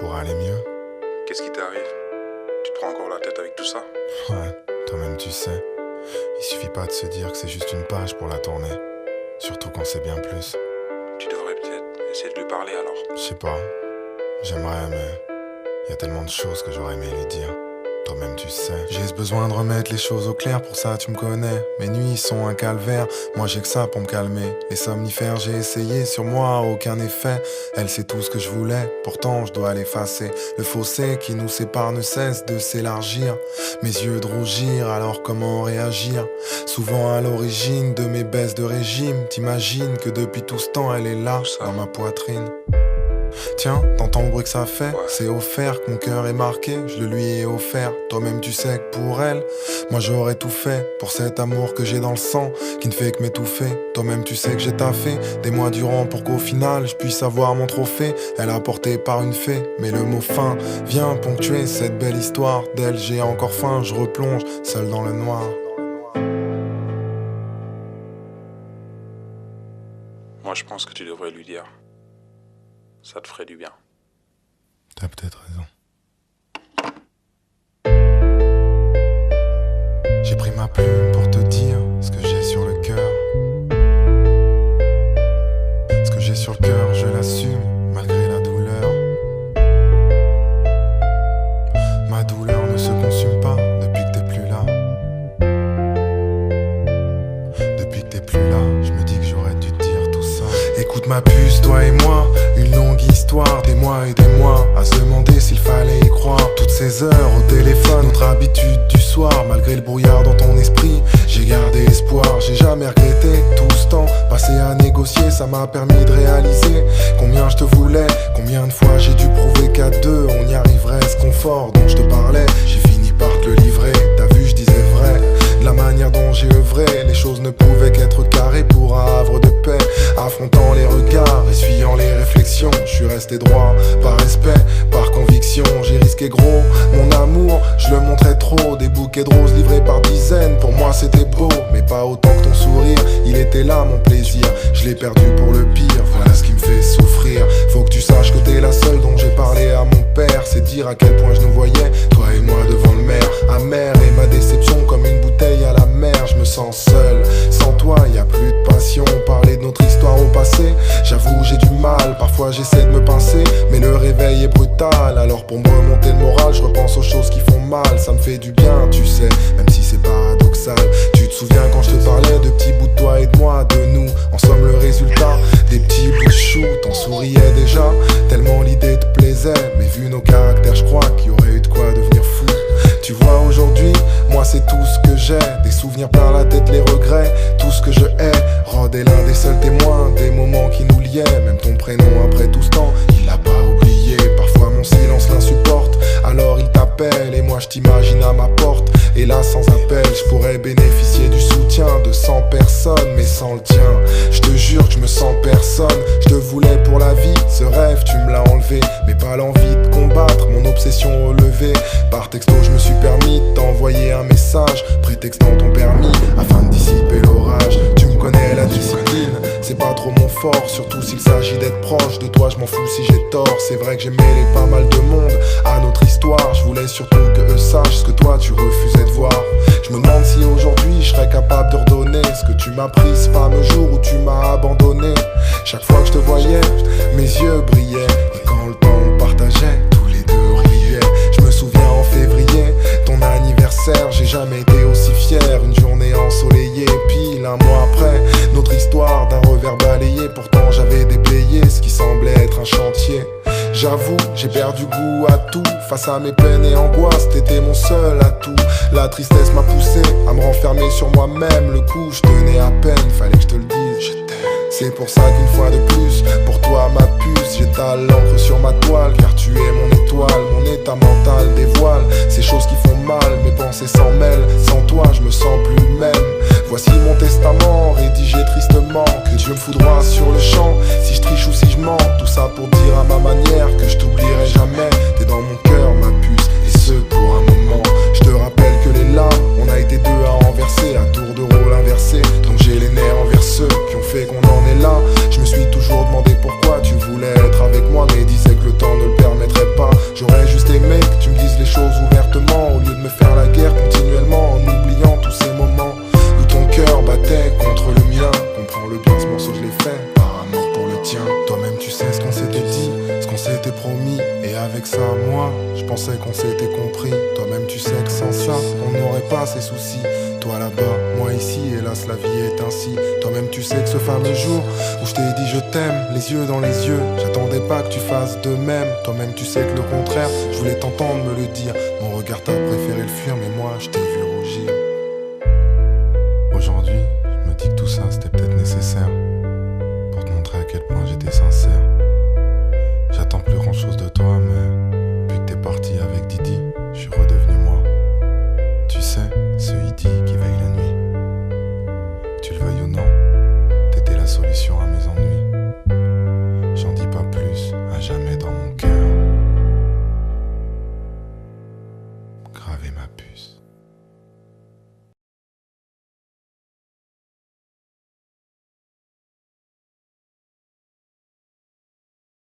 pourra aller mieux. Qu'est-ce qui t'arrive? Tu te prends encore la tête avec tout ça? Ouais, toi-même tu sais. Il suffit pas de se dire que c'est juste une page pour la tourner. Surtout quand c'est bien plus. Tu devrais peut-être essayer de lui parler alors. Je sais pas. J'aimerais, mais y a tellement de choses que j'aurais aimé lui dire. Toi-même tu sais. J'ai ce besoin de remettre les choses au clair, pour ça tu me connais. Mes nuits sont un calvaire, moi j'ai que ça pour me calmer. Les somnifères j'ai essayé, sur moi aucun effet. Elle sait tout ce que je voulais, pourtant je dois l'effacer. Le fossé qui nous sépare ne cesse de s'élargir. Mes yeux de rougir, alors comment réagir? Souvent à l'origine de mes baisses de régime. T'imagines que depuis tout ce temps elle est là, dans ma poitrine. Tiens, t'entends le bruit que ça fait? C'est offert que mon cœur est marqué, je le lui ai offert. Toi-même tu sais que pour elle, moi j'aurais tout fait. Pour cet amour que j'ai dans le sang, qui ne fait que m'étouffer. Toi-même tu sais que j'ai taffé des mois durant pour qu'au final je puisse avoir mon trophée. Elle a porté par une fée, mais le mot fin vient ponctuer cette belle histoire. D'elle j'ai encore faim, je replonge seul dans le noir. Moi je pense que tu devrais lui dire. Ça te ferait du bien. T'as peut-être raison. J'ai pris ma plume pour te dire ce que j'ai sur le cœur. Ce que j'ai sur le cœur, je l'assume, malgré la douleur. Ma douleur ne se consume pas depuis que t'es plus là. Depuis que t'es plus là, je me dis que j'aurais dû te dire tout ça. Écoute ma puce, toi et moi, une longue histoire, des mois et des mois à se demander s'il fallait y croire. Toutes ces heures au téléphone, notre habitude du soir. Malgré le brouillard dans ton esprit, j'ai gardé espoir. J'ai jamais regretté tout ce temps passé à négocier. Ça m'a permis de réaliser combien je te voulais. Combien de fois j'ai dû prouver qu'à deux on y arriverait. Ce confort dont je te parlais, j'ai fini par te le livrer. T'as vu, je disais vrai. De la manière dont j'ai œuvré, les choses ne pouvaient qu'être carrées pour un havre de paix. Affrontant les regards, essuyant les réflexions, je suis resté droit, par respect, par conviction. J'ai risqué gros, mon amour, je le montrais trop. Des bouquets de roses livrés par dizaines, pour moi c'était beau, mais pas autant que ton sourire. Il était là mon plaisir, je l'ai perdu pour le pire. Voilà ce qui me fait souffrir. Faut que tu saches que t'es la seule dont j'ai parlé à mon père. C'est dire à quel point je nous voyais, toi et moi devant le maire. Amer et ma déception comme une bouteille à la mer. Je me sens seul, sans toi y a plus de passion. Parler de notre histoire au passé, j'avoue j'ai du mal. Parfois j'essaie de me pincer, mais le réveil est brutal. Alors pour me remonter le moral, je repense aux choses qui font mal. Ça me fait du bien, tu sais, même si c'est paradoxal. Tu te souviens quand je te parlais de petits bouts de toi et de moi, de nous. En somme le résultat, des petits bouts de chou. T'en souriais déjà, tellement l'idée te plaisait. Mais vu nos caractères, je crois qu'il y aurait eu de quoi devenir fou. Tu vois aujourd'hui, moi c'est tout ce que j'ai. Des souvenirs plein la tête, les regrets, tout ce que je hais. Rod est l'un des seuls témoins des moments qui nous liaient. Même ton prénom après tout ce temps, il l'a pas oublié. Parfois mon silence l'insupporte, alors il t'appelle et moi je t'imagine à ma porte. Et là sans appel, je pourrais bénéficier du soutien de 100 personnes, mais sans le tien. Je te jure que je me sens personne. Je te voulais pour la vie, ce rêve tu me l'as enlevé. Mais pas l'envie de combattre, mon obsession relevée. Par texto je me suis permis de t'envoyer un message, prétextant ton permis afin de dissiper l'orage. Tu me connais, la discipline, c'est pas trop mon fort. Surtout s'il s'agit d'être proche de toi, je m'en fous si j'ai tort. C'est vrai que j'ai mêlé pas mal de monde à notre histoire. Je voulais surtout que eux sachent ce que toi tu refusais de voir. Je me demande si aujourd'hui je serais capable de redonner ce que tu m'as pris ce fameux jour où tu m'as abandonné. Chaque fois que je te voyais, mes yeux brillaient. Et quand le temps me partageait, tous les deux riaient. Je me souviens en février, ton anniversaire, j'ai jamais été aussi fier. Une journée ensoleillée, pile un mois après, notre histoire d'un revers balayé. Pourtant j'avais déblayé ce qui semblait être un chantier. J'avoue, j'ai perdu goût à tout. Face à mes peines et angoisses, t'étais mon seul atout. La tristesse m'a poussé à me renfermer sur moi-même. Le coup, je tenais à peine, fallait que je te le dise, je t'aime. C'est pour ça qu'une fois de plus, pour toi ma puce, j'étale l'encre sur ma toile. Car tu es mon étoile, mon état mental dévoile ces choses qui font mal, mes pensées s'en mêlent. Sans toi je me sens plus le même. Voici mon testament, rédigé tristement. Que Dieu me foudroie sur le champ, si je triche ou si je mens. Tout ça pour dire à ma manière que je t'oublierai jamais. T'es dans mon cœur ma puce, et ce pour un moment. Je te rappelle que les larmes, on a été deux à renverser, à tour de rôle inversé. Donc j'ai les nerfs envers ceux qui ont fait qu'on en est là. Je me suis toujours demandé pourquoi tu voulais être avec moi, mais disais que le temps ne le permettrait pas. Et avec ça, moi, je pensais qu'on s'était compris. Toi-même tu sais que sans ça, on n'aurait pas ces soucis. Toi là-bas, moi ici, hélas la vie est ainsi. Toi-même tu sais que ce fameux jour où je t'ai dit je t'aime, les yeux dans les yeux, j'attendais pas que tu fasses de même. Toi-même tu sais que le contraire, je voulais t'entendre me le dire. Mon regard t'a préféré le fuir, mais moi je t'ai vu rougir. Aujourd'hui, je me dis que tout ça c'était peut-être nécessaire pour te montrer à quel point j'étais sincère. J'attends plus grand chose de toi, mais depuis que t'es parti avec Didi, je suis redevenu moi. Tu sais, ce Idi qui veille la nuit. Que tu le veuilles ou non, t'étais la solution à mes ennuis. J'en dis pas plus, à jamais dans mon cœur. Gravé ma puce.